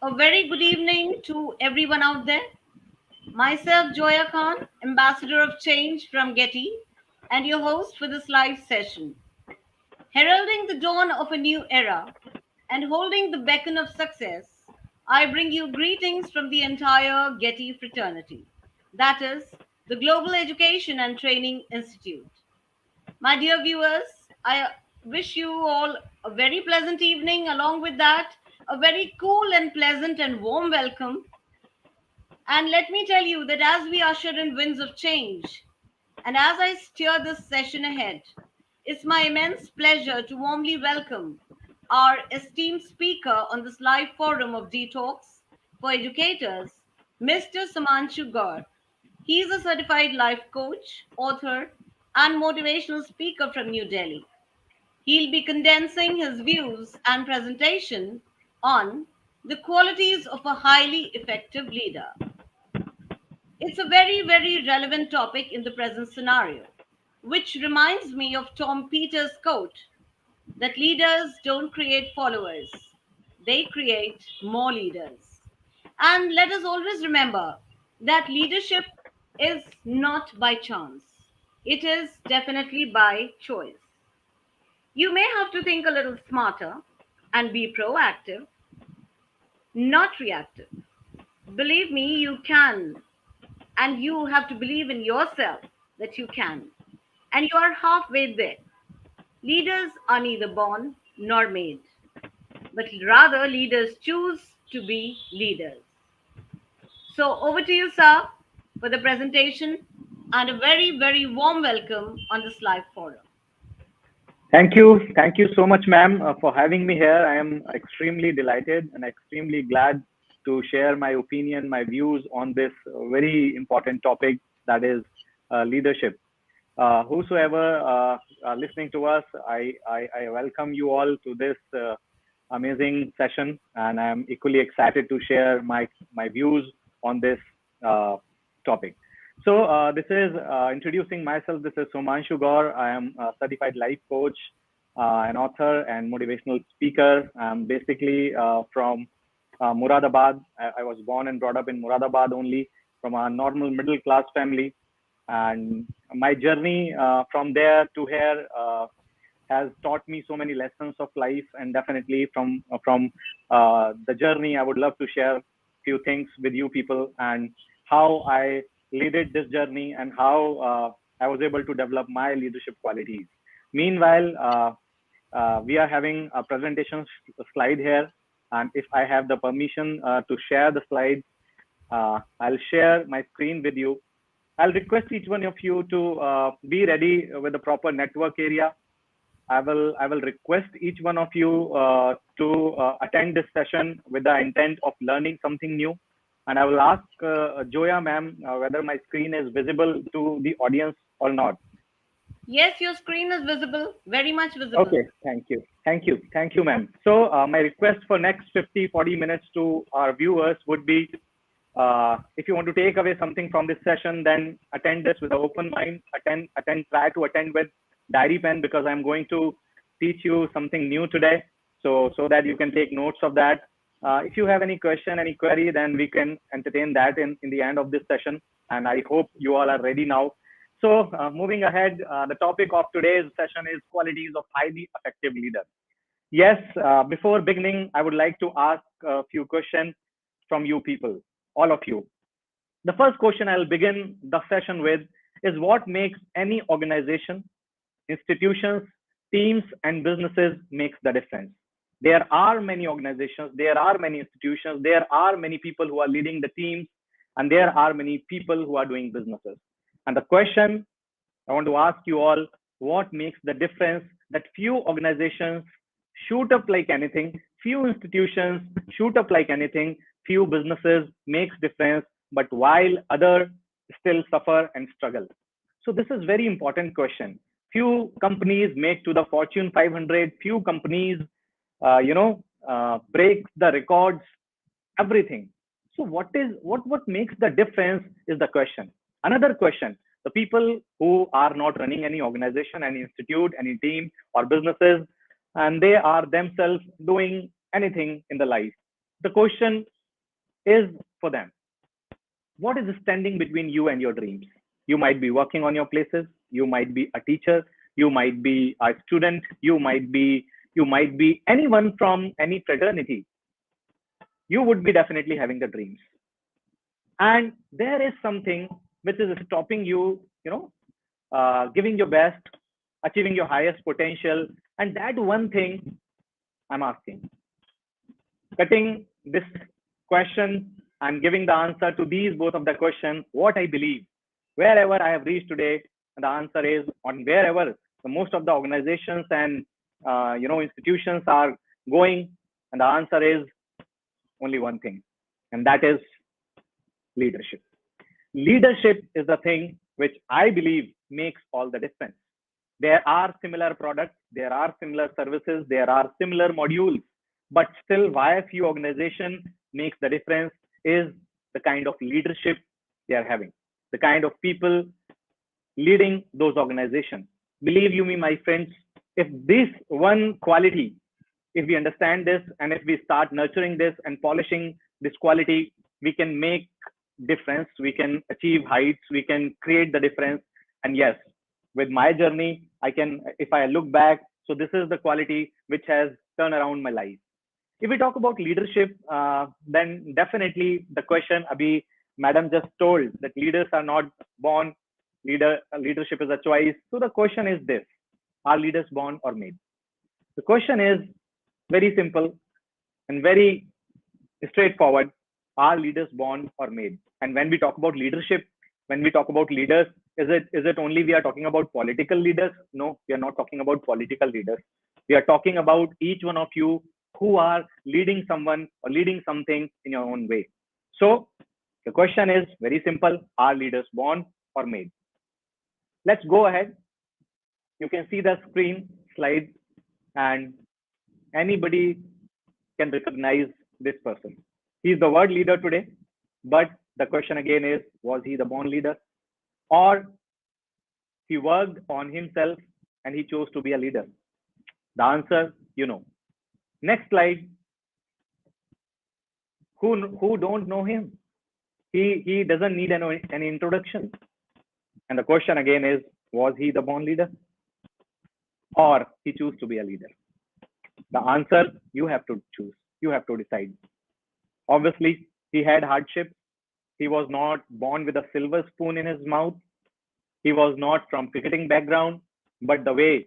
A very good evening to everyone out there. Myself, Joya Khan, Ambassador of Change from GETI, and your host for this live session. Heralding the dawn of a new era and holding the beacon of success, I bring you greetings from the entire GETI fraternity. That is, the Global Education and Training Institute. My dear viewers, I wish you all a very pleasant evening. Along with that, a very cool and pleasant and warm welcome. And let me tell you that as we usher in winds of change, and as I steer this session ahead, it's my immense pleasure to warmly welcome our esteemed speaker on this live forum of Detox for Educators, Mr. Somanshu Gaur. He is a certified life coach, author, and motivational speaker from New Delhi. He'll be condensing his views and presentation on the qualities of a highly effective leader. It's a very, very relevant topic in the present scenario, which reminds me of Tom Peters' quote that leaders don't create followers, they create more leaders. And let us always remember that leadership is not by chance, it is definitely by choice. You may have to think a little smarter and be proactive, not reactive. Believe me, you can. And you have to believe in yourself that you can. And you are halfway there. Leaders are neither born nor made, but rather leaders choose to be leaders. So over to you, sir, for the presentation and a very, very warm welcome on this live forum. Thank you. Thank you so much, ma'am, for having me here. I am extremely delighted and extremely glad to share my opinion, my views on this very important topic that is leadership. Whosoever are listening to us, I welcome you all to this amazing session, and I'm equally excited to share my views on this uh, topic. So this is introducing myself. This is Somanshu Gaur. I am a certified life coach, an author, and motivational speaker. I'm basically from Muradabad. I was born and brought up in Muradabad only, from a normal middle class family. And my journey from there to here has taught me so many lessons of life. And definitely from the journey, I would love to share few things with you people, and how I leaded this journey, and how I was able to develop my leadership qualities. Meanwhile, we are having a presentation slide here, and if I have the permission to share the slides, I'll share my screen with you. I'll request each one of you to be ready with the proper network area. I will request each one of you to attend this session with the intent of learning something new. And I will ask Joya ma'am whether my screen is visible to the audience or not. Yes, your screen is visible, very much visible. Okay, thank you, ma'am. So my request for next 50, 40 minutes to our viewers would be, if you want to take away something from this session, then attend this with an open mind. Try to attend with diary pen, because I'm going to teach you something new today. So that you can take notes of that. If you have any question, any query, then we can entertain that in the end of this session. And I hope you all are ready now. So moving ahead, the topic of today's session is qualities of highly effective leader. Yes, before beginning, I would like to ask a few questions from you people, all of you. The first question I'll begin the session with is, what makes any organization, institutions, teams, and businesses makes the difference? There are many organizations, there are many institutions, there are many people who are leading the teams, and there are many people who are doing businesses. And the question I want to ask you all, what makes the difference that few organizations shoot up like anything, few institutions shoot up like anything, few businesses makes difference, but while other still suffer and struggle? So this is very important question. Few companies make to the Fortune 500, few companies, break the records, everything. So what makes the difference is the question. Another question: the people who are not running any organization, any institute, any team or businesses, and they are themselves doing anything in the life. The question is for them. What is standing between you and your dreams? You might be working on your places, you might be a teacher, you might be a student, you might be anyone from any fraternity. You would be definitely having the dreams. And there is something which is stopping you, giving your best, achieving your highest potential. And that one thing I'm asking, cutting this question and giving the answer to these both of the question, what I believe, wherever I have reached today, the answer is on wherever the most of the organizations and institutions are going, and the answer is only one thing, and that is leadership. Leadership is the thing which I believe makes all the difference. There are similar products, there are similar services, there are similar modules, but still why a few organization makes the difference is the kind of leadership they are having, the kind of people leading those organizations. Believe you me, my friends, if this one quality, if we understand this and if we start nurturing this and polishing this quality, we can make difference, we can achieve heights, we can create the difference. And yes, with my journey, I can, if I look back, so this is the quality which has turned around my life. If we talk about leadership, then definitely the question Abhi madam just told that leaders are not born, leadership is a choice. So the question is this: are leaders born or made? The question is very simple and very straightforward. Are leaders born or made? And when we talk about leadership, when we talk about leaders, is it only we are talking about political leaders? No, we are not talking about political leaders. We are talking about each one of you who are leading someone or leading something in your own way. So the question is very simple: are leaders born or made? Let's go ahead. You can see the screen slide, and anybody can recognize this person. He's the world leader today, but the question again is, was he the born leader? Or he worked on himself and he chose to be a leader? The answer, you know. Next slide. Who don't know him? He doesn't need any introduction. And the question again is, was he the born leader? Or he chose to be a leader? The answer you have to choose. You have to decide. Obviously, he had hardship. He was not born with a silver spoon in his mouth. He was not from cricketing background, but the way,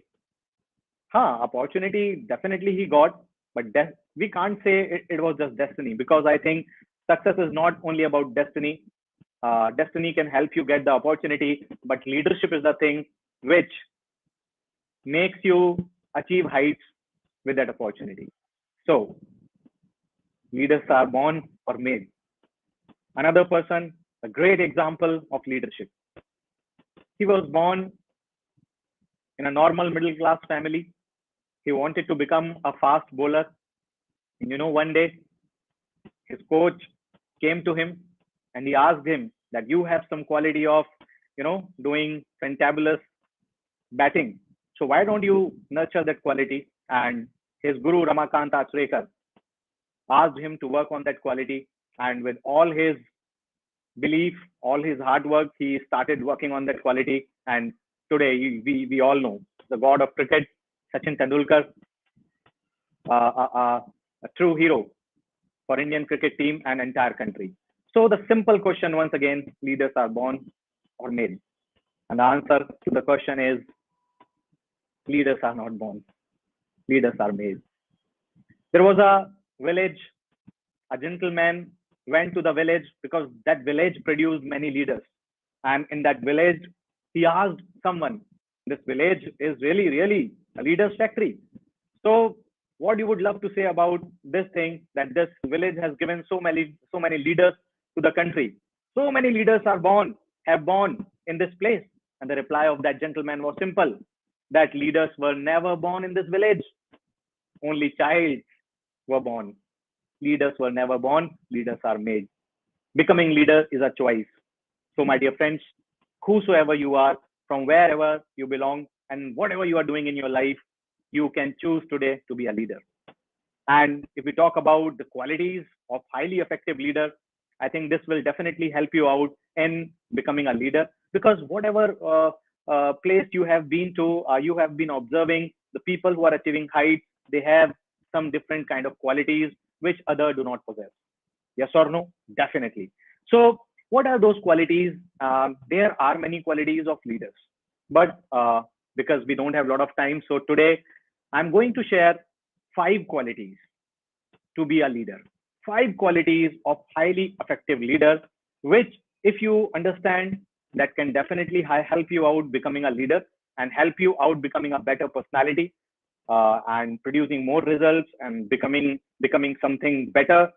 opportunity definitely he got, but we can't say it was just destiny, because I think success is not only about destiny. Destiny can help you get the opportunity, but leadership is the thing which makes you achieve heights with that opportunity. So leaders are born or made. Another person, a great example of leadership. He was born in a normal middle class family. He wanted to become a fast bowler. And one day his coach came to him and he asked him that you have some quality of, doing fantabulous batting. So why don't you nurture that quality? And his guru Ramakant Achrekar asked him to work on that quality. And with all his belief, all his hard work, he started working on that quality. And today we all know the god of cricket, Sachin Tendulkar, a true hero for Indian cricket team and entire country. So the simple question once again: leaders are born or made? And the answer to the question is: leaders are not born. Leaders are made. There was a village. A gentleman went to the village because that village produced many leaders. And in that village, he asked someone, this village is really, really a leader's factory. So what you would love to say about this thing, that this village has given so many leaders to the country. So many leaders have born in this place. And the reply of that gentleman was simple, that leaders were never born in this village. Only childs were born. Leaders were never born, leaders are made. Becoming leader is a choice. So, my dear friends, whosoever you are, from wherever you belong, and whatever you are doing in your life, you can choose today to be a leader. And if we talk about the qualities of highly effective leader, I think this will definitely help you out in becoming a leader, because whatever place you have been to, you have been observing the people who are achieving heights, they have some different kind of qualities which other do not possess. Yes or no? Definitely. So, what are those qualities? There are many qualities of leaders, but because we don't have a lot of time, so today I'm going to share 5 qualities to be a leader. 5 qualities of highly effective leader, which, if you understand, that can definitely help you out becoming a leader and help you out becoming a better personality, and producing more results and becoming something better,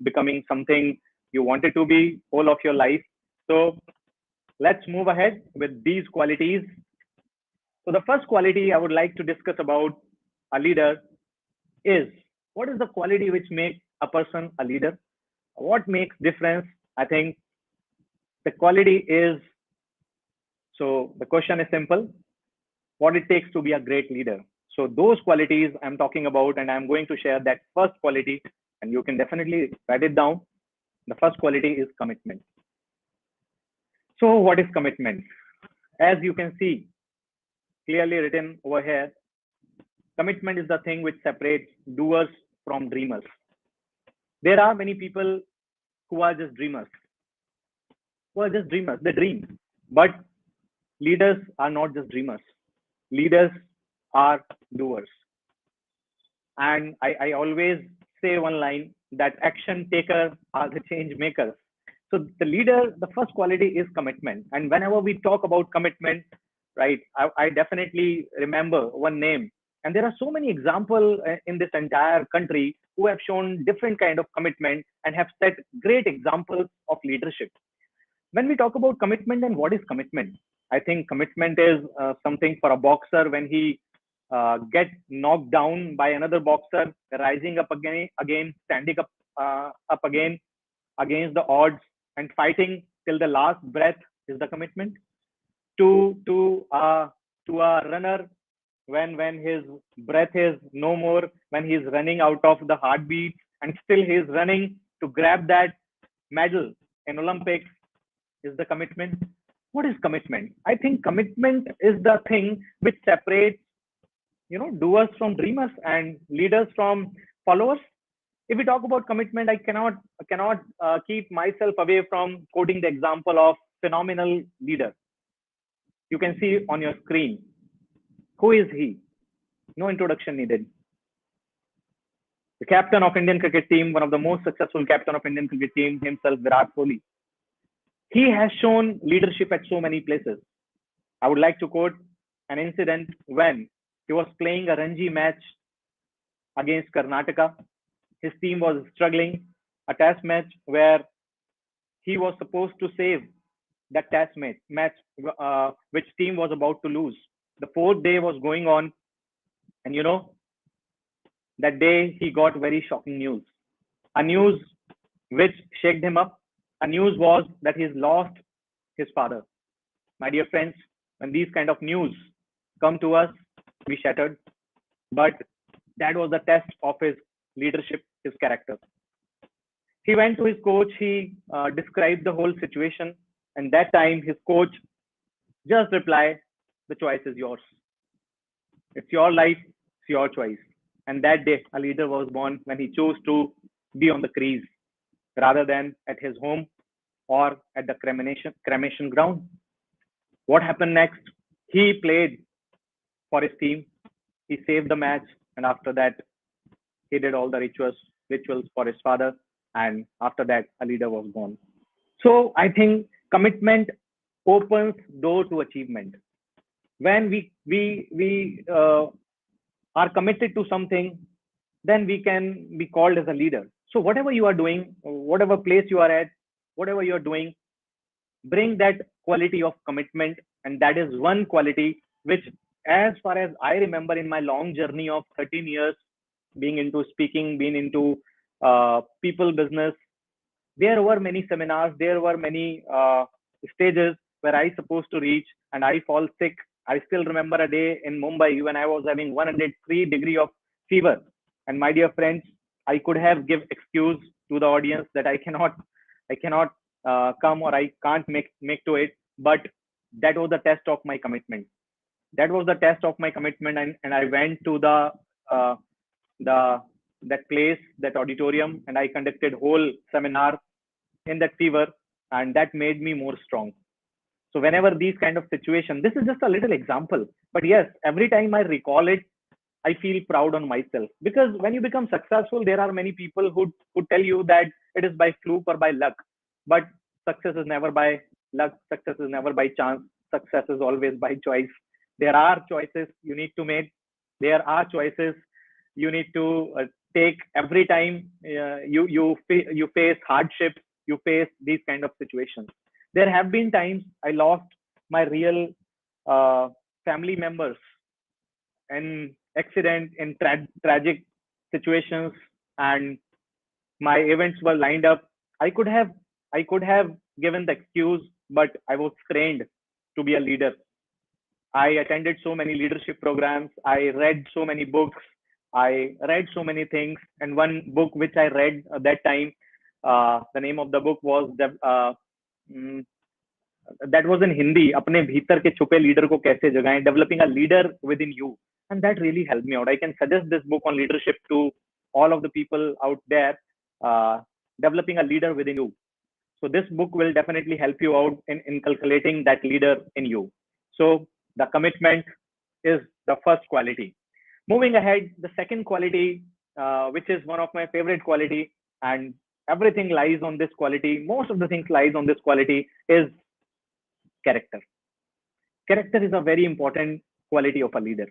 becoming something you wanted to be all of your life. So let's move ahead with these qualities. So the first quality I would like to discuss about a leader is, what is the quality which makes a person a leader? What makes difference? I think the quality is, so the question is simple: what it takes to be a great leader. So those qualities I'm talking about, and I'm going to share that first quality, and you can definitely write it down. The first quality is commitment. So what is commitment? As you can see clearly written over here, commitment is the thing which separates doers from dreamers. There are many people who are just dreamers, they dream. But leaders are not just dreamers. Leaders are doers. And I always say one line, that action takers are the change makers. So the leader, the first quality is commitment. And whenever we talk about commitment, right, I definitely remember one name. And there are so many examples in this entire country who have shown different kind of commitment and have set great examples of leadership. When we talk about commitment, and what is commitment, I think commitment is something for a boxer when he get knocked down by another boxer, rising up again, standing up again against the odds and fighting till the last breath is the commitment. To to uh, to a runner, when his breath is no more, when he is running out of the heartbeat and still he is running to grab that medal in Olympics, is the commitment. What is commitment? I think commitment is the thing which separates, doers from dreamers and leaders from followers. If we talk about commitment, I cannot keep myself away from quoting the example of phenomenal leader. You can see on your screen. Who is he? No introduction needed. The captain of Indian cricket team, one of the most successful captain of Indian cricket team himself, Virat Kohli. He has shown leadership at so many places. I would like to quote an incident when he was playing a Ranji match against Karnataka. His team was struggling, a test match where he was supposed to save that match, which team was about to lose. The fourth day was going on, and that day he got very shocking news. A news which shook him up. A news was that he's lost his father. My dear friends, when these kind of news come to us, we shattered. But that was the test of his leadership, his character. He went to his coach, he described the whole situation, and that time his coach just replied, "The choice is yours. It's your life, it's your choice." And that day, a leader was born when he chose to be on the crease rather than at his home or at the cremation ground. What happened next? He played for his team. He saved the match, and after that, he did all the rituals for his father. And after that, a leader was born. So I think commitment opens door to achievement. When we are committed to something, then we can be called as a leader. So whatever you are doing, whatever place you are at, whatever you are doing, bring that quality of commitment. And that is one quality which, as far as I remember, in my long journey of 13 years being into speaking, being into people business, there were many seminars, there were many stages where I supposed to reach and I fall sick. I still remember a day in Mumbai when I was having 103-degree of fever. And my dear friends, I could have give excuse to the audience that I cannot I cannot come, or I can't make to it. But that was the test of my commitment. That was the test of my commitment, and I went to uh, the that place, that auditorium, and I conducted whole seminar in that fever, and that made me more strong. So whenever these kind of situation, this is just a little example, but yes, every time I recall it, I feel proud on myself, because when you become successful, there are many people who tell you that it is by fluke or by luck, but success is never by luck. Success is never by chance. Success is always by choice. There are choices you need to make. There are choices you need to take every time you face hardships. You face these kind of situations. There have been times I lost my real uh, family members in accident, in tragic situations, and my events were lined up. I could have given the excuse, but I was trained to be a leader. I attended so many leadership programs. I read so many books. I read so many things. And one book which I read at that time, the name of the book was mm, that was in Hindi. अपने भीतर के छुपे leader को कैसे जगाएं, developing a leader within you, and that really helped me out. I can suggest this book on leadership to all of the people out there. Uh, Developing a leader within you. So this book will definitely help you out in inculcating that leader in you. So the commitment is the first quality. Moving ahead, the second quality, which is one of my favorite quality, and everything lies on this quality. Most of the things lies on this quality is character. Character is a very important quality of a leader.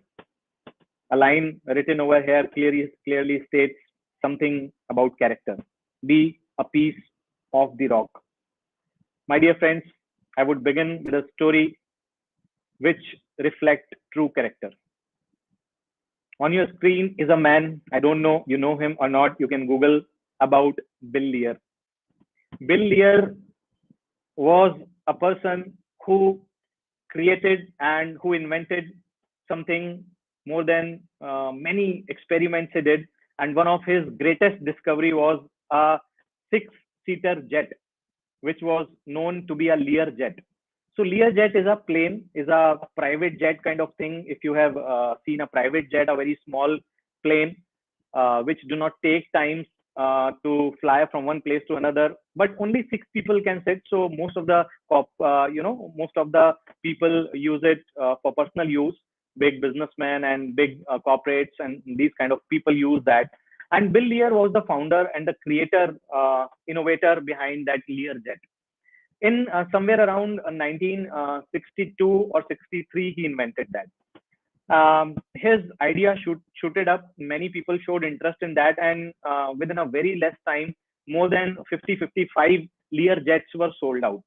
A line written over here clearly states something about character. Be a piece of the rock. My dear friends, I would begin with a story which reflect true character. On your screen is a man, I don't know you know him or not, you can Google about Bill Lear. Bill Lear was a person who created and who invented something more than many experiments he did. And one of his greatest discovery was a six-seater jet, which was known to be a Lear jet. So Lear jet is a plane, is a private jet kind of thing. If you have seen a private jet, a very small plane, which do not take time to fly from one place to another, but only six people can sit. So most of the most of the people use it for personal use. Big businessmen and big corporates and these kind of people use that. And Bill Lear was the founder and the creator, innovator behind that Lear jet. In somewhere around 1962 or 63, he invented that. His idea shooted up. Many people showed interest in that, and within a very less time, more than 55 Lear jets were sold out.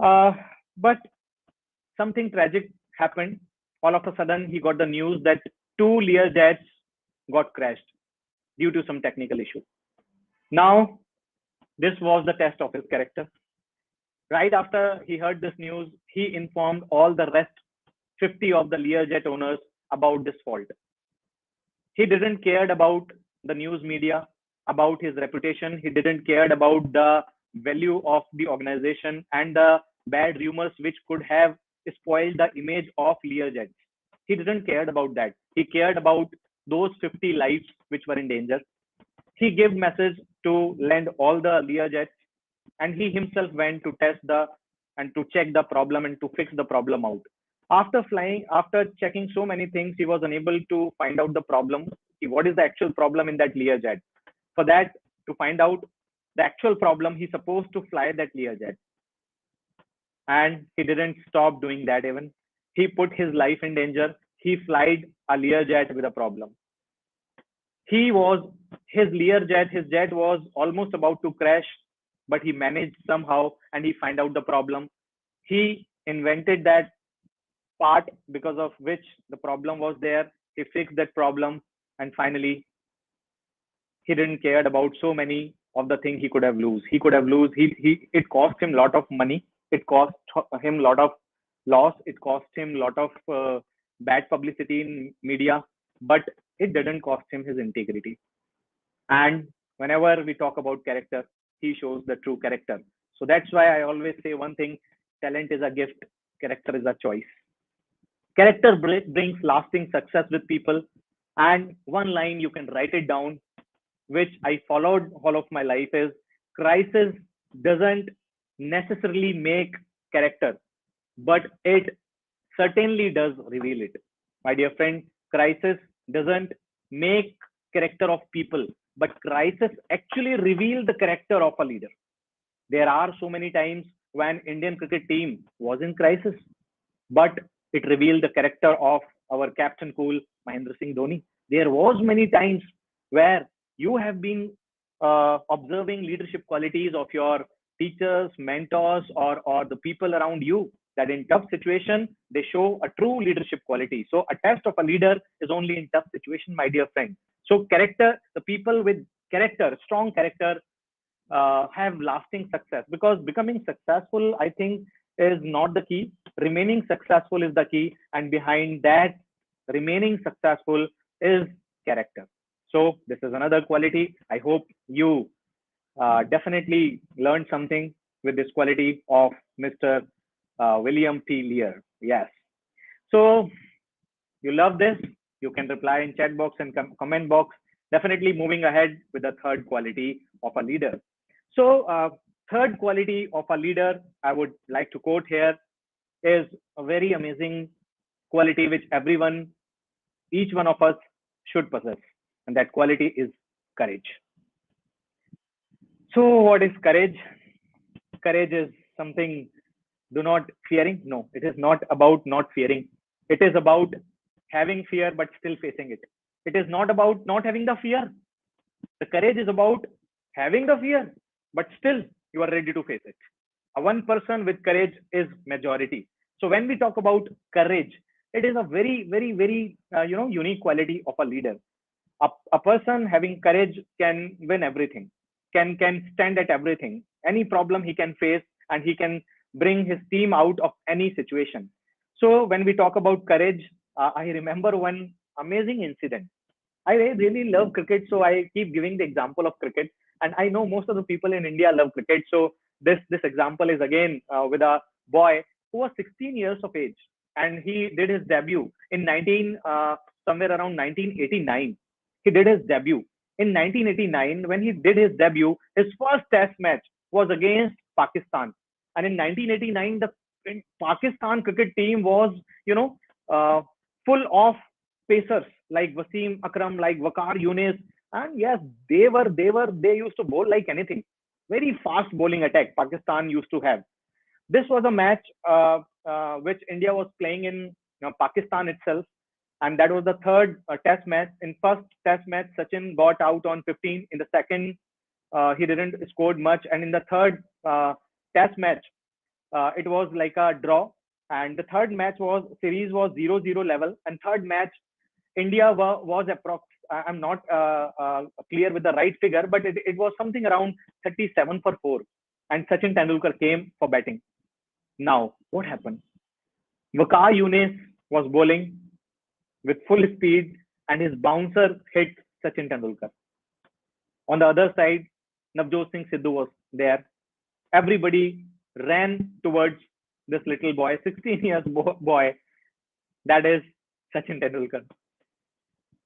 Uh, but something tragic happened. All of a sudden, he got the news that two Lear jets got crashed due to some technical issue. Now, this was the test of his character. Right after he heard this news, he informed all the rest 50 of the Learjet owners about this fault. He didn't cared about the news media, about his reputation. He didn't cared about the value of the organization and the bad rumors which could have spoiled the image of Learjet. He didn't cared about that. He cared about those 50 lives which were in danger. He gave message to land all the Learjets, and he himself went to test the and to check the problem and to fix the problem out. After flying, after checking so many things, he was unable to find out the problem. What is the actual problem in that Learjet? For that, to find out the actual problem, he supposed to fly that Learjet, and he didn't stop doing that. Even he put his life in danger. He flied a Learjet with a problem. He was his Learjet. His jet was almost about to crash, but he managed somehow, and he find out the problem. He invented that part because of which the problem was there. He fixed that problem, and finally he didn't care about so many of the things he could have lose. He could have lose. He it cost him a lot of money. It cost him a lot of loss. It cost him a lot of bad publicity in media, but it didn't cost him his integrity. And whenever we talk about character, he shows the true character. So that's why I always say one thing: talent is a gift, character is a choice. Character brings lasting success with people. And one line you can write it down, which I followed all of my life, is crisis doesn't necessarily make character, but it certainly does reveal it. My dear friend, crisis doesn't make character of people, but crisis actually reveal the character of a leader. There are so many times when Indian cricket team was in crisis, but it revealed the character of our captain cool Mahendra Singh Dhoni. There was many times where you have been observing leadership qualities of your teachers, mentors, or the people around you. That in tough situation they show a true leadership quality. So a test of a leader is only in tough situation, my dear friend. So character, the people with character, strong character, have lasting success, because becoming successful, I think, is not the key. Remaining successful is the key, and behind that remaining successful is character. So this is another quality. I hope you definitely learned something with this quality of Mr. William P. Lear. Yes. So you love this, you can reply in chat box and comment box. Definitely moving ahead with the third quality of a leader. So, third quality of a leader I would like to quote here is a very amazing quality which everyone, each one of us should possess, and that quality is courage. So, what is courage? Courage is something, do not fearing. No, it is not about not fearing. It is about having fear but still facing it. It is not about not having the fear. The courage is about having the fear, but still you are ready to face it. A one person with courage is majority. So when we talk about courage, it is a very, very, very unique quality of a leader. A person having courage can win everything, can stand at everything. Any problem he can face, and he can bring his team out of any situation. So when we talk about courage, I remember one amazing incident. I really love cricket, so I keep giving the example of cricket. And I know most of the people in India love cricket. So this example is again with a boy who was 16 years of age, and he did his debut in 19 somewhere around 1989. He did his debut in 1989. When he did his debut, his first Test match was against Pakistan, and in 1989 the Pakistan cricket team was, you know, uh, full of pacers like Wasim Akram, like Waqar Yunis, and yes, they used to bowl like anything. Very fast bowling attack Pakistan used to have. This was a match which India was playing in Pakistan itself, and that was the third Test match. In first Test match, Sachin got out on 15. In the second, he didn't scored much, and in the third Test match, it was like a draw. And the third match was series was 0-0 level, and third match India was approx. I'm not clear with the right figure, but it was something around 37 for 4. And Sachin Tendulkar came for batting. Now, what happened? Waqar Yunis was bowling with full speed, and his bouncer hit Sachin Tendulkar. On the other side, Navjot Singh Sidhu was there. Everybody ran towards this little boy, 16 years boy, that is Sachin Tendulkar.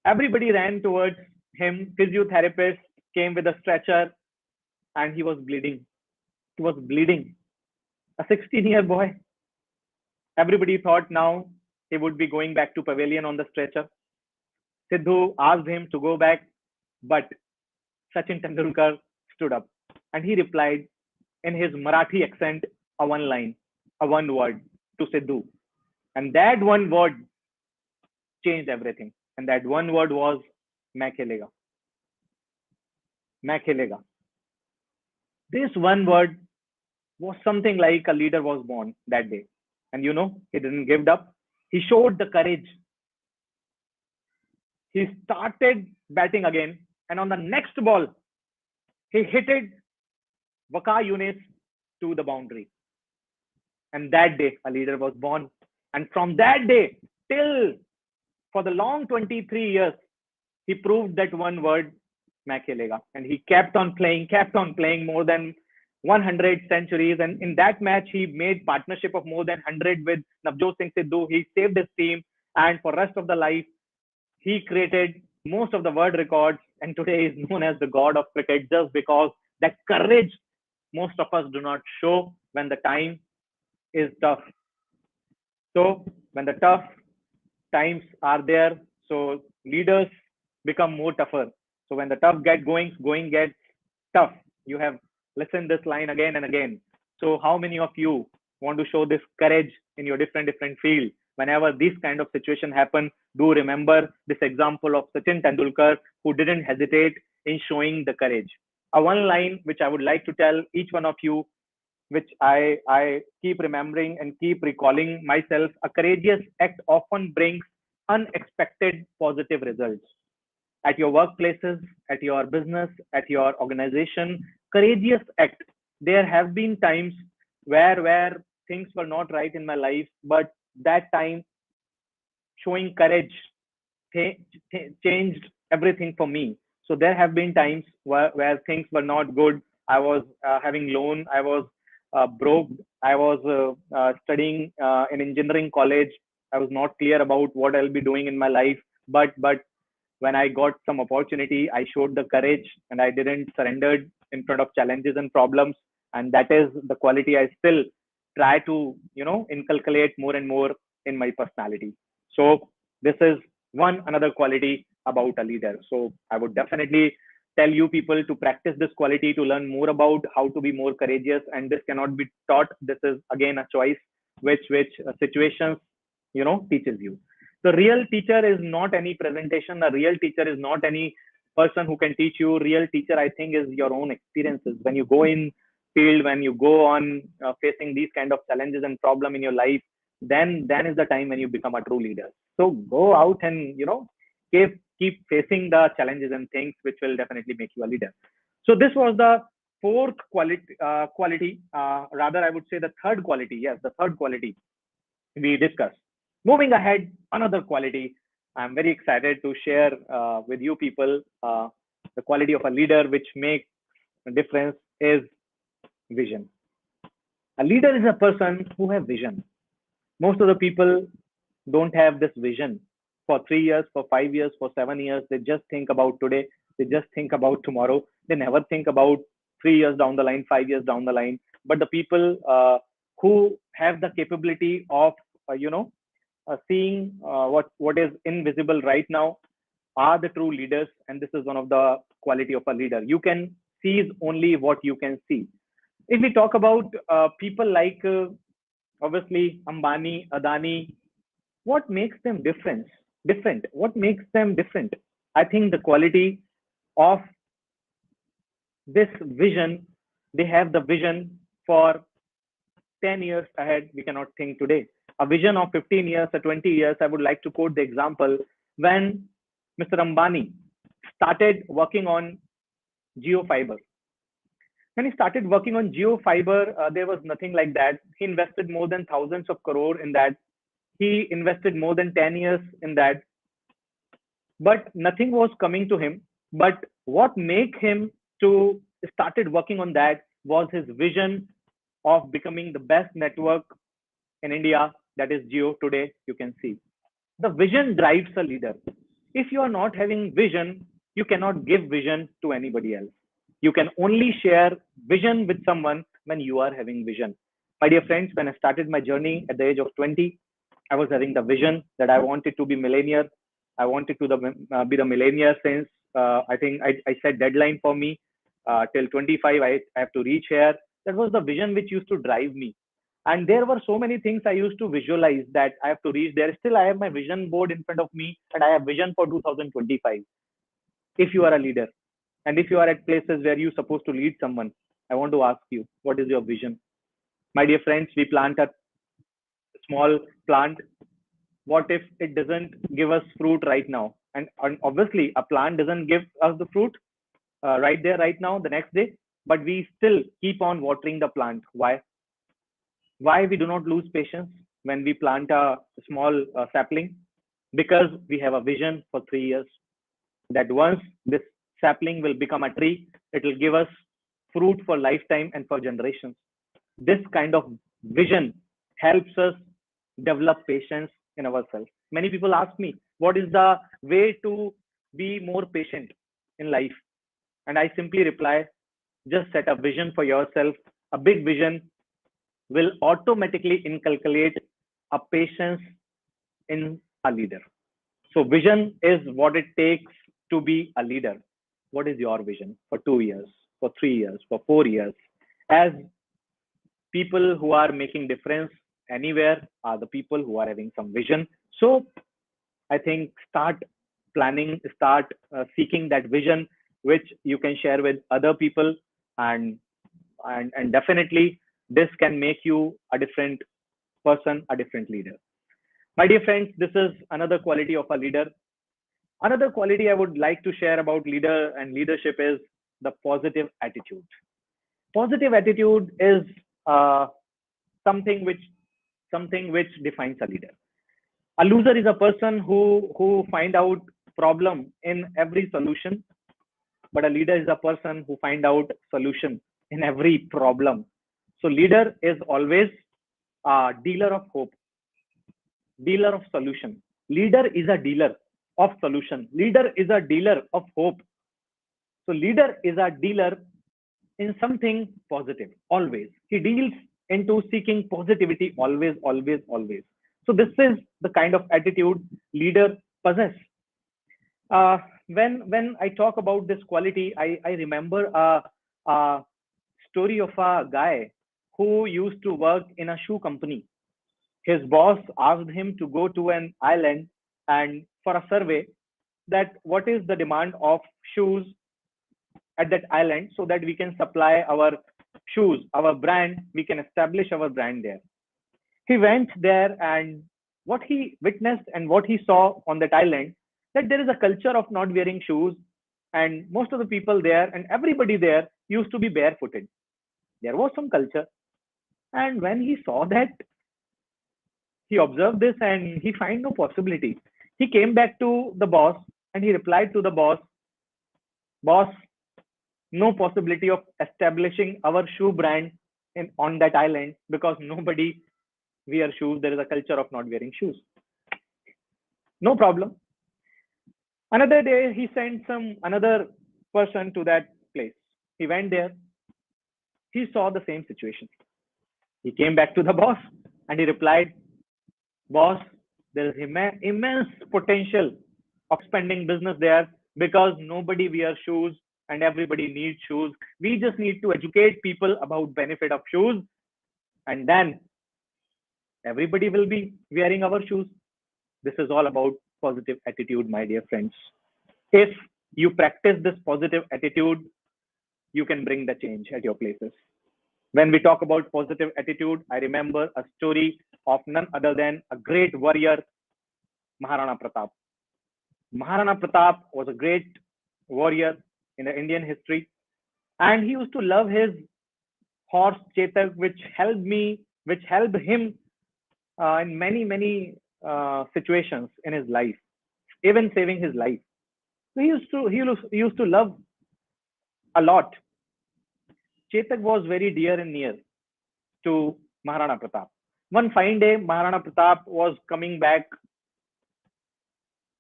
Everybody ran towards him. Physiotherapist came with a stretcher, and he was bleeding. He was bleeding. A 16-year boy. Everybody thought now he would be going back to pavilion on the stretcher. Sidhu asked him to go back, but Sachin Tendulkar stood up, and he replied in his Marathi accent a one line, a one word to Sidhu. And that one word changed everything. And that one word was "मैं खेलेगा." "मैं खेलेगा." This one word was something like a leader was born that day. And he didn't give up. He showed the courage. He started batting again. And on the next ball, he hit it Waqar Yunis to the boundary. And that day, a leader was born. And from that day till for the long 23 years, he proved that one word मैं खेलेगा. And he kept on playing more than 100 centuries. And in that match, he made partnership of more than 100 with Navjot Singh Sidhu. He saved his team. And for rest of the life, he created most of the world records. And today is known as the God of cricket just because that courage most of us do not show when the time is tough. So when the tough times are there, so leaders become more tougher. So when the tough get going gets tough. You have listened this line again and again. So how many of you want to show this courage in your different field? Whenever this kind of situation happen, do remember this example of Sachin Tendulkar, who didn't hesitate in showing the courage. A one line which I would like to tell each one of you, which I keep remembering and keep recalling myself. A courageous act often brings unexpected positive results. At your workplaces, at your business, at your organization, courageous act. There have been times where things were not right in my life, but that time showing courage changed everything for me. So there have been times where things were not good. I was having loan. I was broke. I was studying in engineering college. I was not clear about what I'll be doing in my life. But when I got some opportunity, I showed the courage and I didn't surrender in front of challenges and problems. And that is the quality I still try to, inculcate more and more in my personality. So this is one another quality about a leader. So I would definitely tell you people to practice this quality to learn more about how to be more courageous. And this cannot be taught. This is again a choice which situations teaches you. The real teacher is not any presentation. A real teacher is not any person who can teach you. Real teacher, I think, is your own experiences. When you go in field, when you go on facing these kind of challenges and problem in your life, then is the time when you become a true leader. So go out and keep facing the challenges and things which will definitely make you a leader. So this was the fourth quality. Rather, I would say the third quality. Yes, the third quality we discussed. Moving ahead, another quality I'm very excited to share with you people. The quality of a leader which makes a difference is vision. A leader is a person who have vision. Most of the people don't have this vision for 3 years, for 5 years, for 7 years. They just think about today. They just think about tomorrow. They never think about 3 years down the line, 5 years down the line. But the people who have the capability of, seeing what is invisible right now are the true leaders. And this is one of the quality of a leader. You can seize only what you can see. If we talk about people like obviously Ambani, Adani, what makes them different? What makes them different? I think the quality of this vision, they have the vision for 10 years ahead. We cannot think today. A vision of 15 years or 20 years. I would like to quote the example when Mr. Ambani started working on Geo Fiber. When he started working on Geo Fiber, there was nothing like that. He invested more than thousands of crore in that. He invested more than 10 years in that, but nothing was coming to him. But what made him to started working on that was his vision of becoming the best network in India, that is Geo today, you can see. The vision drives a leader. If you are not having vision, you cannot give vision to anybody else. You can only share vision with someone when you are having vision. My dear friends, when I started my journey at the age of 20, I was having the vision that I wanted to be millionaire. I wanted to be the millionaire since I think I set deadline for me till 25. I have to reach here. That was the vision which used to drive me. And there were so many things I used to visualize that I have to reach there. Still, I have my vision board in front of me and I have vision for 2025. If you are a leader and if you are at places where you're supposed to lead someone, I want to ask you, what is your vision? My dear friends, we plant a small plant. What if it doesn't give us fruit right now? And obviously, a plant doesn't give us the fruit right there, right now, the next day, but we still keep on watering the plant. Why? Why we do not lose patience when we plant a small sapling? Because we have a vision for 3 years that once this sapling will become a tree. It will give us fruit for lifetime and for generations. This kind of vision helps us develop patience in ourselves. Many people ask me, what is the way to be more patient in life? And I simply reply, just set a vision for yourself. A big vision will automatically inculcate a patience in a leader. So vision is what it takes to be a leader. What is your vision for 2 years, for 3 years, for 4 years? As people who are making difference anywhere are the people who are having some vision. So I think start planning, start seeking that vision, which you can share with other people, and and definitely this can make you a different person, a different leader. My dear friends, this is another quality of a leader. Another quality I would like to share about leader and leadership is the positive attitude. Positive attitude is uh, something which defines a leader. A loser is a person who find out problem in every solution, but a leader is a person who find out solution in every problem. So leader is always a dealer of hope, dealer of solution. Leader is a dealer of solution. Leader is a dealer of hope. So leader is a dealer in something positive always. He deals into seeking positivity always, always, always. So this is the kind of attitude leader possess. When I talk about this quality, I remember a story of a guy who used to work in a shoe company. His boss asked him to go to an island and for a survey that what is the demand of shoes at that island so that we can supply our shoes, our brand, we can establish our brand there. He went there, and what he witnessed and what he saw on that island, that there is a culture of not wearing shoes, and most of the people there and everybody there used to be barefooted. There was some culture, and when he saw that, he observed this and he find no possibility. He came back to the boss and he replied to the boss, boss, no possibility of establishing our shoe brand on that island because nobody wear shoes. There is a culture of not wearing shoes. No problem. Another day, he sent some another person to that place. He went there. He saw the same situation. He came back to the boss and he replied, boss, there is immense potential of spending business there because nobody wears shoes and everybody needs shoes. We just need to educate people about benefit of shoes, and then everybody will be wearing our shoes. This is all about positive attitude, my dear friends. If you practice this positive attitude, you can bring the change at your places. When we talk about positive attitude, I remember a story of none other than a great warrior, Maharana Pratap. Maharana Pratap was a great warrior in the Indian history, and he used to love his horse Chetak, which helped him in many situations in his life, even saving his life. So he used to love a lot. Chetak was very dear and near to Maharana Pratap. One fine day, Maharana Pratap was coming back,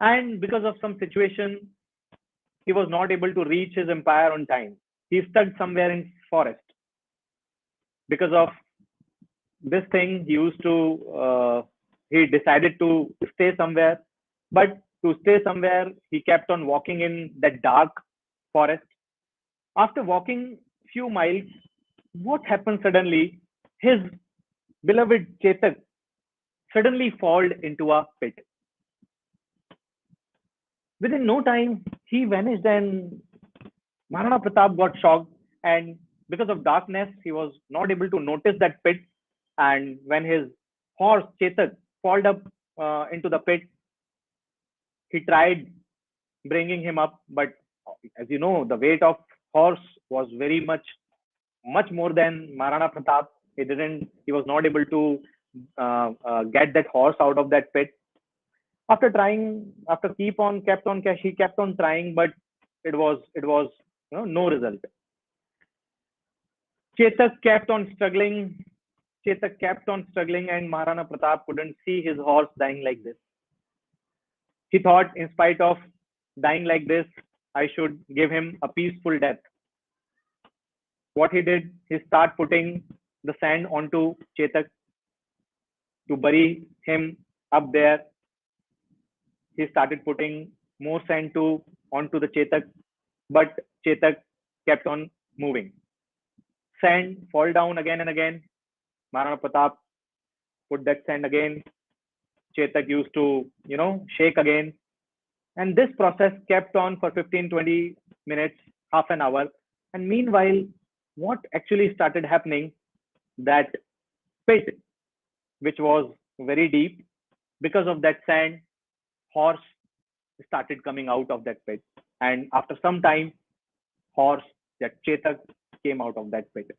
and because of some situation, he was not able to reach his empire on time. He stuck somewhere in forest. Because of this thing, he decided to stay somewhere. But to stay somewhere, he kept on walking in that dark forest. After walking few miles, what happened suddenly? His beloved Chetak suddenly fall into a pit. Within no time, he vanished, and Maharana Pratap got shocked. And because of darkness, he was not able to notice that pit. And when his horse Chetak fall up into the pit, he tried bringing him up, but as you know, the weight of horse was very much more than Maharana Pratap. He was not able to get that horse out of that pit. After trying, after he kept on trying, but it was no result. Chetak kept on struggling. Chetak kept on struggling, and Maharana Pratap couldn't see his horse dying like this. He thought, in spite of dying like this, I should give him a peaceful death. What he did, he started putting the sand onto Chetak to bury him up there. He started putting more sand onto the Chetak, but Chetak kept on moving. Sand fall down again and again. Maharana Pratap put that sand again. Chetak used to, shake again. And this process kept on for 15, 20 minutes, half an hour. And meanwhile, what actually started happening, that pit, which was very deep, because of that sand, horse started coming out of that pit. And after some time, horse, that Chetak, came out of that pit.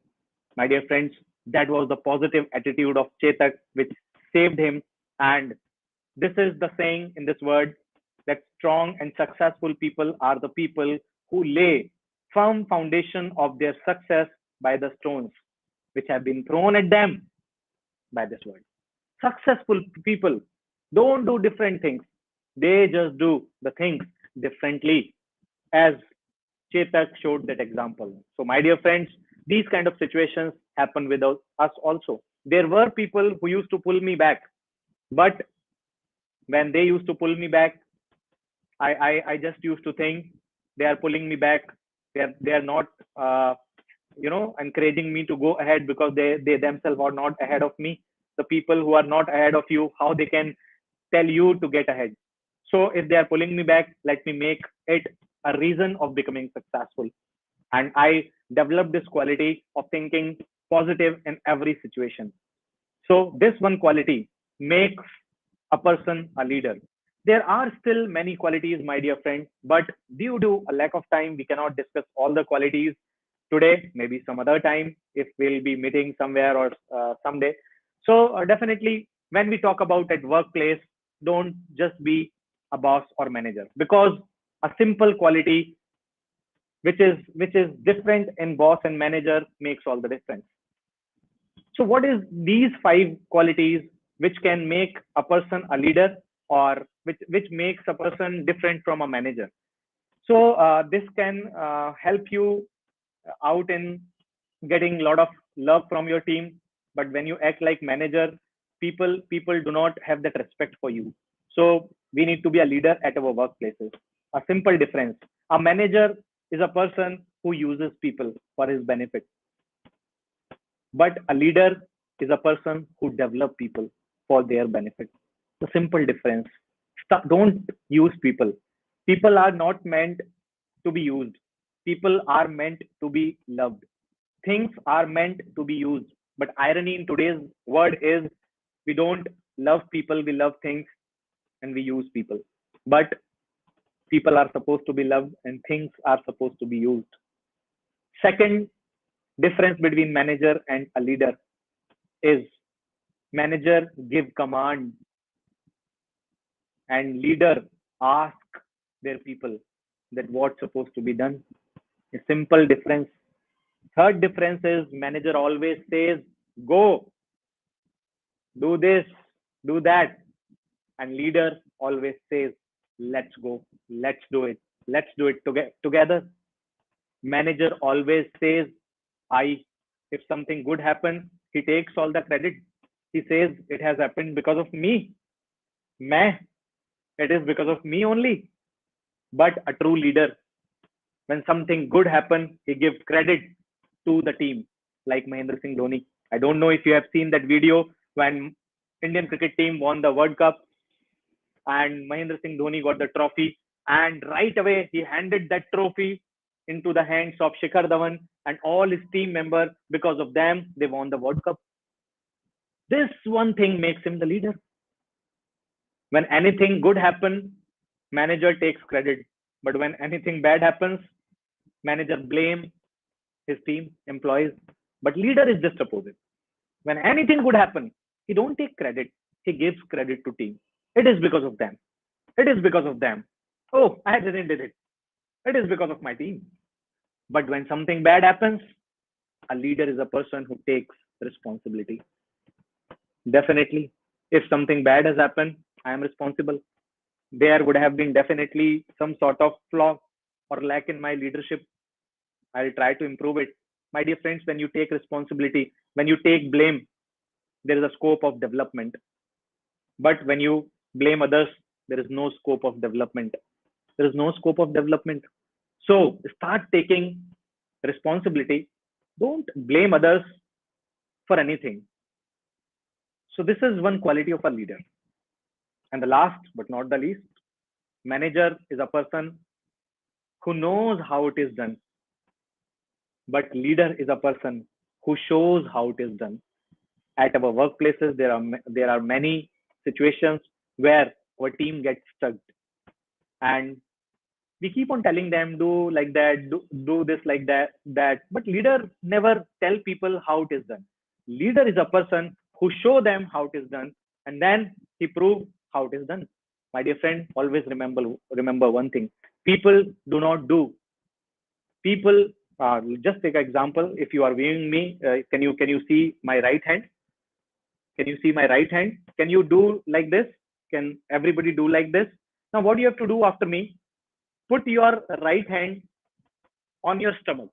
My dear friends, that was the positive attitude of Chetak which saved him. And this is the saying in this word, that strong and successful people are the people who lay firm foundation of their success by the stones which have been thrown at them by this word. Successful people don't do different things. They just do the things differently, as Chetak showed that example. So, my dear friends, these kind of situations happen with us also. There were people who used to pull me back, but when they used to pull me back, I just used to think they are pulling me back. They are not encouraging me to go ahead, because they themselves are not ahead of me. The people who are not ahead of you, how they can tell you to get ahead? So if they are pulling me back, let me make it a reason of becoming successful. And I developed this quality of thinking positive in every situation. So this one quality makes a person a leader. There are still many qualities, my dear friend, but due to a lack of time, we cannot discuss all the qualities today. Maybe some other time if we'll be meeting somewhere or someday. So definitely, when we talk about at workplace, don't just be a boss or manager, because a simple quality which is different in boss and manager makes all the difference. So, what is these five qualities which can make a person a leader, or which makes a person different from a manager? So, this can help you out in getting a lot of love from your team. But when you act like manager, people do not have that respect for you. So, we need to be a leader at our workplaces. A simple difference: a manager is a person who uses people for his benefit, but a leader is a person who develop people for their benefit. The simple difference. Don't use people. People are not meant to be used. People are meant to be loved. Things are meant to be used. But irony in today's word is, we don't love people, we love things, and we use people. But people are supposed to be loved and things are supposed to be used. Second difference between manager and a leader is, manager give command and leader ask their people that what's supposed to be done. A simple difference. Third difference is, manager always says, go, do this, do that. And leader always says, let's go, let's do it together. Manager always says, I, if something good happens, he takes all the credit. He says, it has happened because of me. Meh, it is because of me only. But a true leader, when something good happens, he gives credit to the team, like Mahendra Singh Dhoni. I don't know if you have seen that video when Indian cricket team won the World Cup and Mahendra Singh Dhoni got the trophy, and right away he handed that trophy into the hands of Shikhar Dhawan and all his team members. Because of them, they won the World Cup. This one thing makes him the leader. When anything good happens, manager takes credit. But when anything bad happens, manager blame his team, employees. But leader is just opposite. When anything good happens, he don't take credit. He gives credit to team. It is because of them. It is because of them. Oh, I didn't did it. It is because of my team. But when something bad happens, a leader is a person who takes responsibility. Definitely. If something bad has happened, I am responsible. There would have been definitely some sort of flaw or lack in my leadership. I'll try to improve it. My dear friends, when you take responsibility, when you take blame, there is a scope of development. But when you blame others, there is no scope of development. There is no scope of development. So start taking responsibility. Don't blame others for anything. So this is one quality of a leader. And the last but not the least, manager is a person who knows how it is done, but leader is a person who shows how it is done. At our workplaces, there are many situations where our team gets stuck, and we keep on telling them do like that, do this like that. But leader never tell people how it is done. Leader is a person who show them how it is done, and then he prove how it is done. My dear friend, always remember one thing: people do not do. People just take an example. If you are viewing me, can you see my right hand? Can you see my right hand? Can you do like this? Can everybody do like this? Now, what do you have to do after me? Put your right hand on your stomach.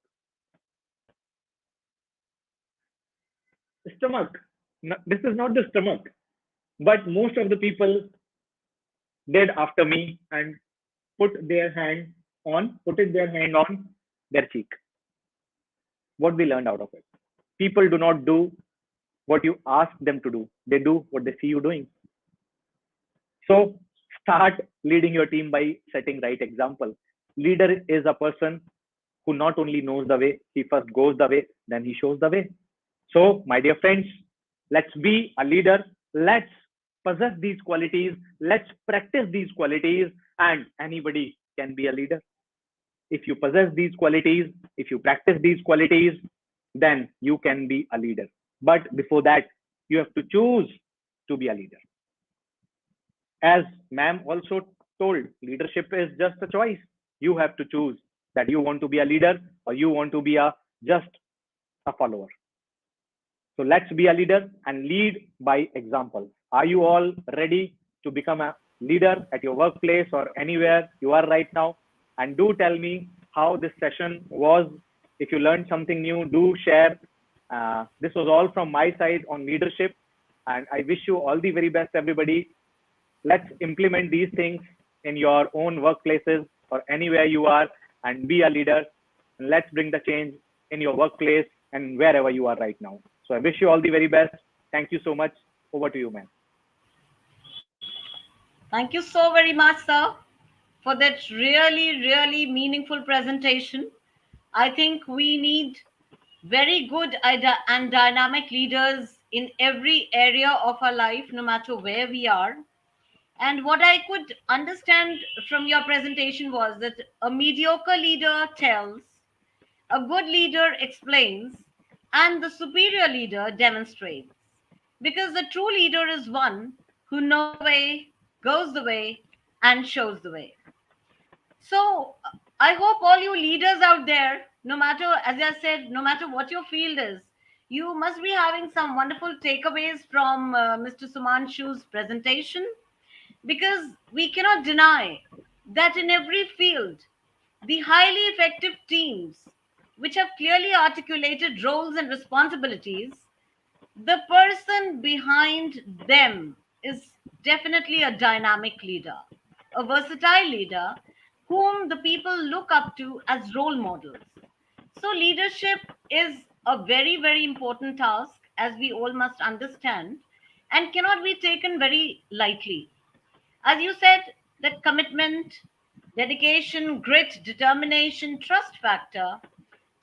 Stomach. No, this is not the stomach, but most of the people did after me and put their hand on their cheek. What we learned out of it? People do not do what you ask them to do. They do what they see you doing. So start leading your team by setting right example. Leader is a person who not only knows the way, he first goes the way, then he shows the way. So, my dear friends, let's be a leader. Let's possess these qualities. Let's practice these qualities, and anybody can be a leader. If you possess these qualities, if you practice these qualities, then you can be a leader. But before that, you have to choose to be a leader. As ma'am also told, leadership is just a choice. You have to choose that you want to be a leader or you want to be a just a follower. So let's be a leader and lead by example. Are you all ready to become a leader at your workplace or anywhere you are right now? And do tell me how this session was. If you learned something new, do share. This was all from my side on leadership. And I wish you all the very best, everybody. Let's implement these things in your own workplaces or anywhere you are and be a leader. And let's bring the change in your workplace and wherever you are right now. So I wish you all the very best. Thank you so much. Over to you, man. Thank you so very much, sir, for that really, really meaningful presentation. I think we need very good and dynamic leaders in every area of our life, no matter where we are. And what I could understand from your presentation was that a mediocre leader tells, a good leader explains, and the superior leader demonstrates. Because the true leader is one who knows the way, goes the way, and shows the way. So I hope all you leaders out there, no matter, as I said, no matter what your field is, you must be having some wonderful takeaways from Mr. Sumanshu's presentation, because we cannot deny that in every field, the highly effective teams, which have clearly articulated roles and responsibilities, the person behind them is definitely a dynamic leader, a versatile leader whom the people look up to as role models. So, leadership is a very, very important task, as we all must understand, and cannot be taken very lightly. As you said, the commitment, dedication, grit, determination, trust factor,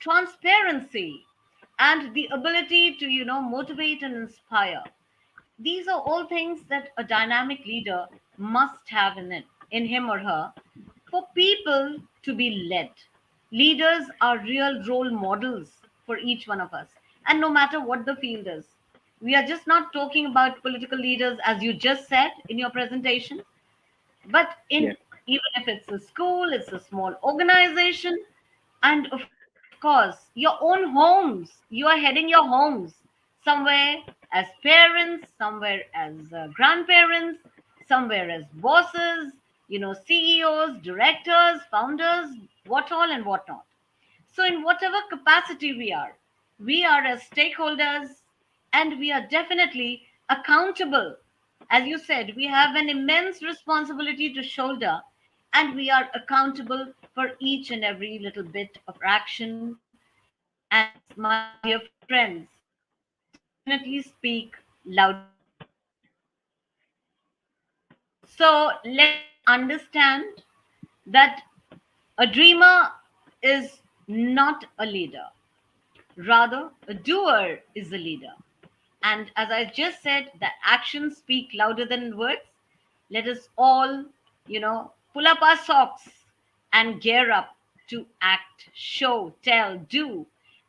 transparency, and the ability to, motivate and inspire. These are all things that a dynamic leader must have in him or her for people to be led. Leaders are real role models for each one of us, and no matter what the field is. We are just not talking about political leaders, as you just said in your presentation, but in Yes. even if it's a school, it's a small organization, and of course, your own homes. You are heading your homes somewhere as parents, somewhere as grandparents, somewhere as bosses, CEOs, directors, founders, what all and what not. So, in whatever capacity we are as stakeholders, and we are definitely accountable. As you said, we have an immense responsibility to shoulder, and we are accountable for each and every little bit of action. And words, my dear friends, definitely speak louder than words. So, let us understand that a dreamer is not a leader. Rather, a doer is a leader. And as I just said, that actions speak louder than words. Let us all, pull up our socks and gear up to act, show, tell, do,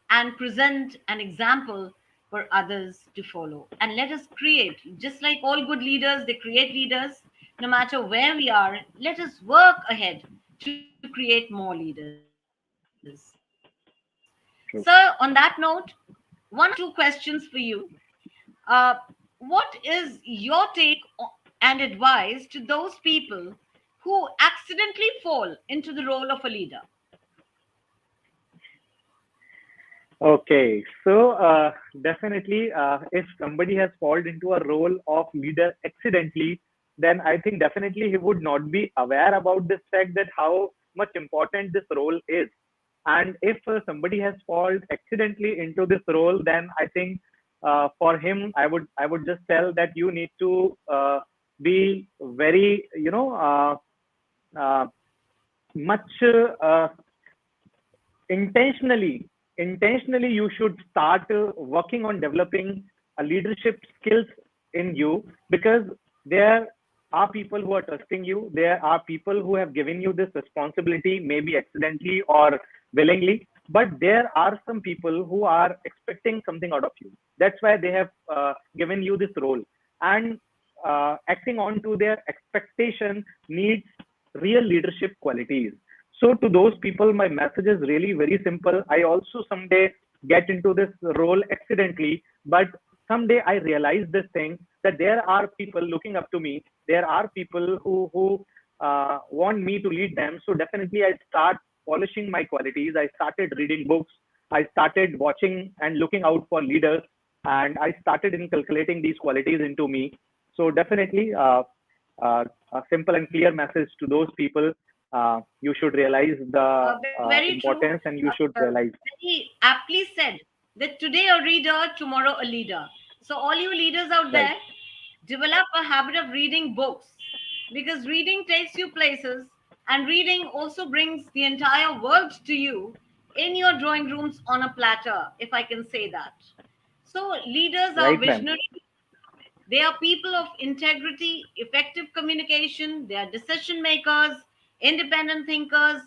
and present an example for others to follow. And let us create, just like all good leaders, they create leaders. No matter where we are, let us work ahead to create more leaders. So, on that note, True. one or two questions for you. Uh, what is your take and advice to those people who accidentally fall into the role of a leader? Okay, so definitely, if somebody has fallen into a role of leader accidentally, then I think definitely he would not be aware about this fact that how much important this role is. And if somebody has fallen accidentally into this role, then I think for him, I would just tell that you need to be very, much intentionally intentionally you should start working on developing a leadership skills in you, because there are people who are trusting you, there are people who have given you this responsibility, maybe accidentally or willingly, but there are some people who are expecting something out of you. That's why they have given you this role, and acting on to their expectation needs real leadership qualities. So to those people, my message is really very simple. I also someday get into this role accidentally, but someday I realize this thing that there are people looking up to me. There are people who want me to lead them. So definitely I start polishing my qualities. I started reading books. I started watching and looking out for leaders, and I started inculcating these qualities into me. So definitely, a simple and clear message to those people: you should realize the Very true. importance, and you should realize. Very aptly said that today a reader, tomorrow a leader. So, all you leaders out Right. there, develop a habit of reading books, because reading takes you places, and reading also brings the entire world to you in your drawing rooms on a platter, if I can say that. So, leaders are Right, ma'am. visionary. They are people of integrity, effective communication, they are decision makers, independent thinkers,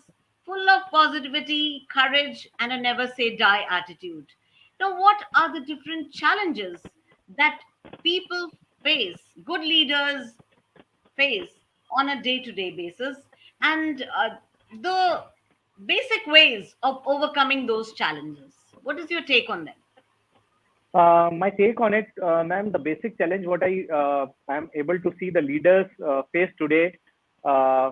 full of positivity, courage, and a never say die attitude. Now, what are the different challenges that people face, good leaders face on a day to day basis, and the basic ways of overcoming those challenges? What is your take on them? My take on it, ma'am, the basic challenge what I am able to see the leaders face today. Uh,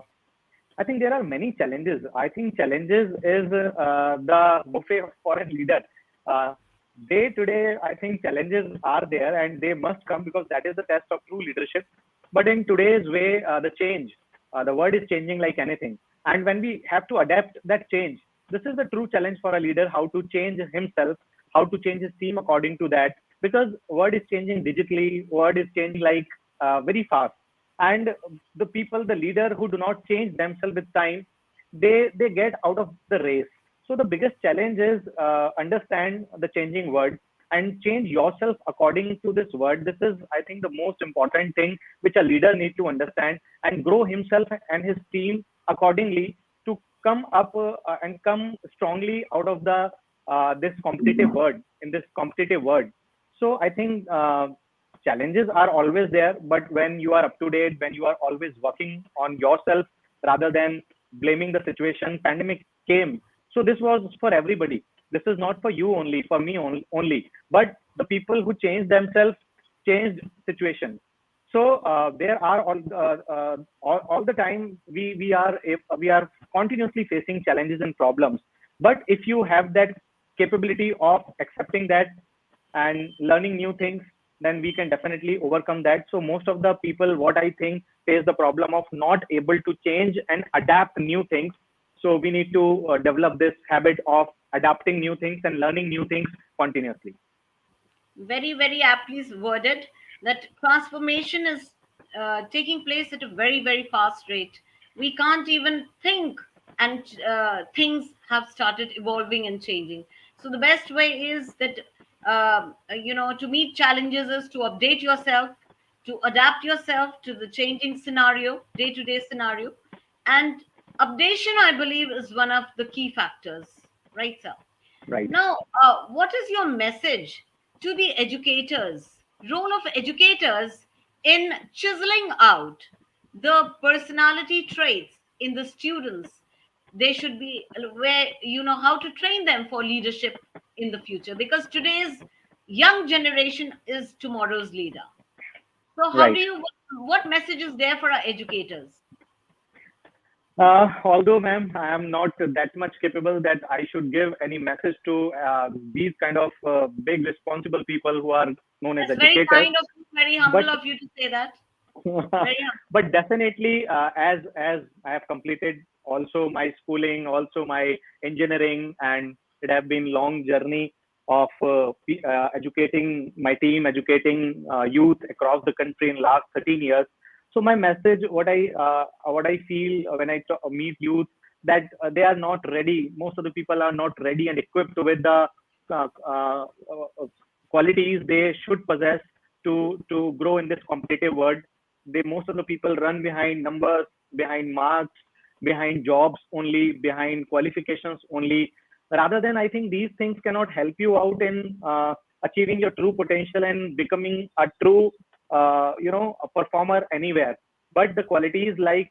I think there are many challenges. I think challenges is the buffet for a leader. Uh, Day to day, I think challenges are there and they must come, because that is the test of true leadership. But in today's way, the change, the world is changing like anything. And when we have to adapt that change, this is the true challenge for a leader: how to change himself, how to change his team according to that. Because world is changing digitally, world is changing like very fast, and the people, the leader who do not change themselves with time, they get out of the race. So the biggest challenge is understand the changing world and change yourself according to this word. This is, I think, the most important thing which a leader needs to understand, and grow himself and his team accordingly to come up and come strongly out of the this competitive world, in this competitive world. So I think challenges are always there, but when you are up to date, when you are always working on yourself, rather than blaming the situation. Pandemic came, so this was for everybody. This is not for you only, for me only, but the people who changed themselves changed situation. So there are all the time we are continuously facing challenges and problems. But if you have that capability of accepting that and learning new things, then we can definitely overcome that. So most of the people, what I think, face the problem of not able to change and adapt new things. So we need to develop this habit of adapting new things and learning new things continuously. Very, very aptly worded, that transformation is taking place at a very, very fast rate. We can't even think, and things have started evolving and changing. So the best way is that, to meet challenges is to update yourself, to adapt yourself to the changing scenario, day to day scenario. And updation, I believe, is one of the key factors, right, sir? Right. Now, what is your message to the educators, role of educators in chiseling out the personality traits in the students? They should be where, how to train them for leadership in the future, because today's young generation is tomorrow's leader. So, how do Right. you, what message is there for our educators? Although, ma'am, I am not that much capable that I should give any message to these kind of big responsible people who are known as That's very educators. kind of you, very humble But of you to say that. Very but definitely, as I have completed also my schooling, also my engineering, and it have been long journey of educating my team, educating youth across the country in last 13 years. So my message, what I feel when I meet youth, that they are not ready. Most of the people are not ready and equipped with the uh, uh, uh, qualities they should possess to grow in this competitive world. They, most of the people, run behind numbers, behind marks, behind jobs only, behind qualifications only, rather than, I think these things cannot help you out in achieving your true potential and becoming a true a performer anywhere. But the qualities like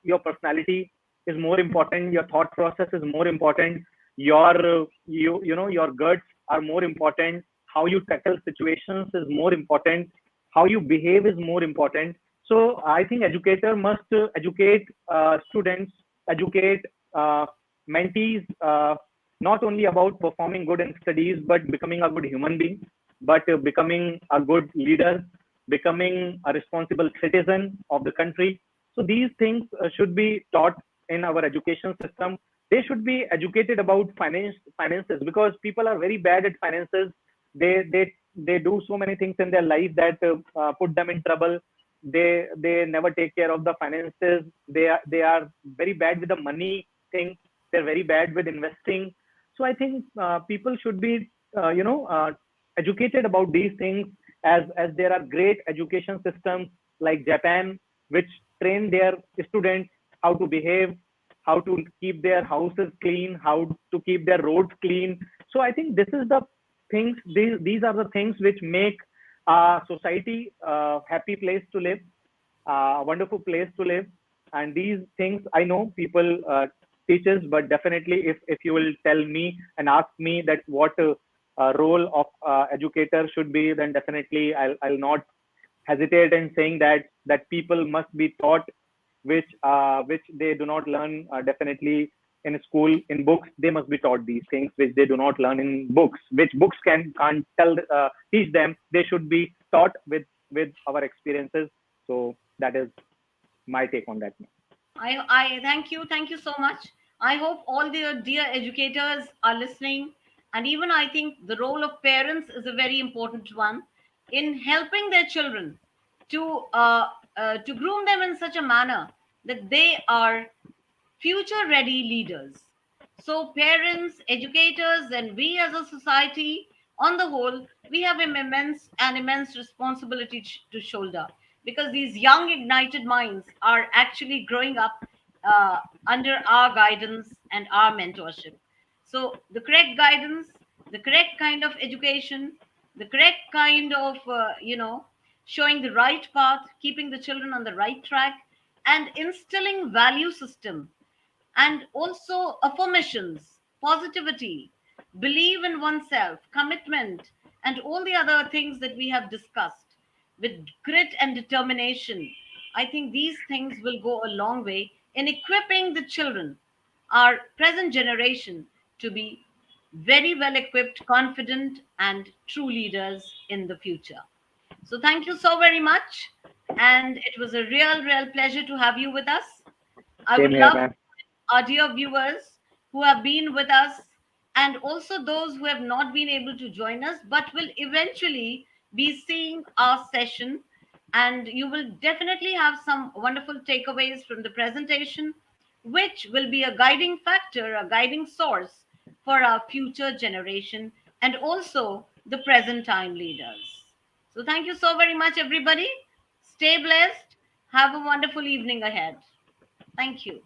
your personality is more important, your thought process is more important, your your guts are more important, how you tackle situations is more important, how you behave is more important. So I think educator must educate students, educate mentees, not only about performing good in studies, but becoming a good human being, but becoming a good leader, becoming a responsible citizen of the country. So these things should be taught in our education system. They should be educated about finances, because people are very bad at finances. They do so many things in their life that put them in trouble. They never take care of the finances. They are very bad with the money thing. They're very bad with investing. So I think people should be educated about these things, as there are great education systems like Japan, which train their students how to behave, how to keep their houses clean, how to keep their roads clean. So I think this is the things, these are the things which make a society a happy place to live, a wonderful place to live. And these things, I know people teaches, but definitely, if you will tell me and ask me that what role of educator should be, then definitely I'll not hesitate in saying that people must be taught, which they do not learn definitely in school, in books. They must be taught these things which they do not learn in books, which books can't tell teach them. They should be taught with our experiences. So that is my take on that. I thank you so much. I hope all the dear educators are listening, and even I think the role of parents is a very important one in helping their children to to groom them in such a manner that they are future ready leaders. So, parents, educators, and we as a society on the whole, we have an immense responsibility to shoulder, because these young ignited minds are actually growing up uh, under our guidance and our mentorship. So, the correct guidance, the correct kind of education, the correct kind of, showing the right path, keeping the children on the right track, and instilling value system, and also affirmations, positivity, believe in oneself, commitment, and all the other things that we have discussed with grit and determination. I think these things will go a long way in equipping the children, our present generation, to be very well equipped, confident, and true leaders in the future. So, thank you so very much. And it was a real pleasure to have you with us. I would Same here, love ma'am. our dear viewers who have been with us, and also those who have not been able to join us but will eventually be seeing our session. And you will definitely have some wonderful takeaways from the presentation, which will be a guiding factor, a guiding source for our future generation and also the present time leaders. So, thank you so very much, everybody. Stay blessed. Have a wonderful evening ahead. Thank you.